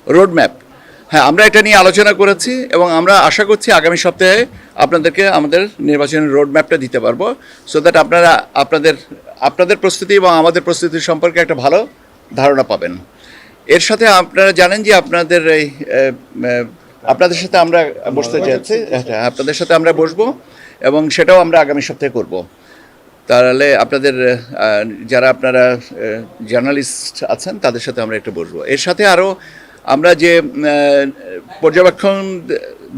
Road map, হ্যাঁ আমরা এটা নিয়ে আলোচনা করেছি এবং আমরা আশা করছি আগামী সপ্তাহে আপনাদেরকে আমাদের নির্বাচনের রোড ম্যাপটা দিতে পারবো, সো দ্যাট আপনারা আপনাদের প্রস্তুতি এবং আমাদের প্রস্তুতি সম্পর্কে একটা ভালো ধারণা পাবেন। এর সাথে আপনারা জানেন যে আপনাদের এই আপনাদের সাথে আমরা বসতে চাচ্ছি, আপনাদের সাথে আমরা বসবো এবং সেটাও আমরা আগামী সপ্তাহে করব। তাহলে আপনাদের যারা আপনারা জার্নালিস্ট আছেন তাদের সাথে আমরা একটু বসবো। এর সাথে আরও আমরা যে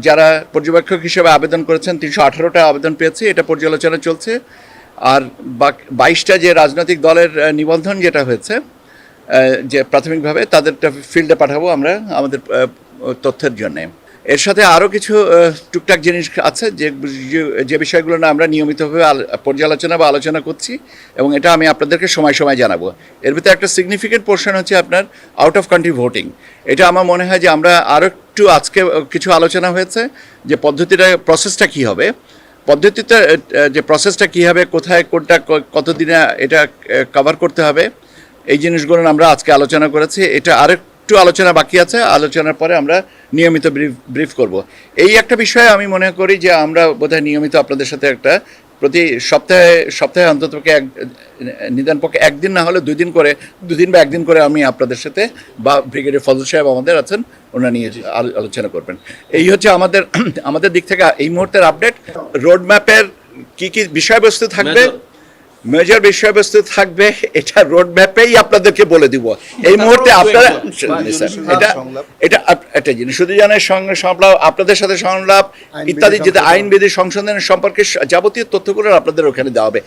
যারা পর্যবেক্ষক হিসেবে আবেদন করেছেন 318টা আবেদন পেয়েছি, এটা পর্যালোচনা চলছে। আর 22টা যে রাজনৈতিক দলের নিবন্ধন যেটা হয়েছে যে প্রাথমিকভাবে তাদেরটা ফিল্ডে পাঠাবো আমরা আমাদের তথ্যের জন্যে। এর সাথে আরও কিছু টুকটাক জিনিস আছে যে বিষয়গুলো না আমরা নিয়মিতভাবে পর্যালোচনা বা আলোচনা করছি এবং এটা আমি আপনাদেরকে সময় সময় জানাবো। এর ভিতরে একটা সিগনিফিকেন্ট পোর্শন হচ্ছে আপনার আউট অফ কান্ট্রি ভোটিং। এটা আমার মনে হয় যে আমরা আরও একটু আজকে কিছু আলোচনা হয়েছে যে প্রসেসটা কী হবে, পদ্ধতিতে যে প্রসেসটা কী হবে, কোথায় কোনটা কতদিনে এটা কভার করতে হবে, এই জিনিসগুলো আমরা আজকে আলোচনা করেছি। এটা আরেকটু আলোচনা বাকি আছে, আলোচনার পরে আমরা নিয়মিত ব্রিফ করব। এই একটা বিষয়ে আমি মনে করি যে আমরা বোধহয় নিয়মিত আপনাদের সাথে একটা প্রতি সপ্তাহে অন্ততপক্ষে নিদানপক্ষে একদিন না হলে দুদিন বা একদিন করে আমি আপনাদের সাথে বা ব্রিগেডিয়ার ফজল সাহেব আমাদের আছেন, ওনারা নিয়ে আলোচনা করবেন। এই হচ্ছে আমাদের দিক থেকে এই মুহূর্তের আপডেট। রোড ম্যাপের কী কী বিষয়বস্তু থাকবে, মেজর বিষয়বস্তু থাকবে, এটা রোড ম্যাপেই আপনাদেরকে বলে দিব। এই মুহূর্তে আপনারা এটা জিনিস শুধু জানেন সংলাপ, আপনাদের সাথে সংলাপ ইত্যাদি যেটা আইনবিধি সংশোধনের সম্পর্কে যাবতীয় তথ্যগুলো আপনাদের ওখানে দেওয়া হবে।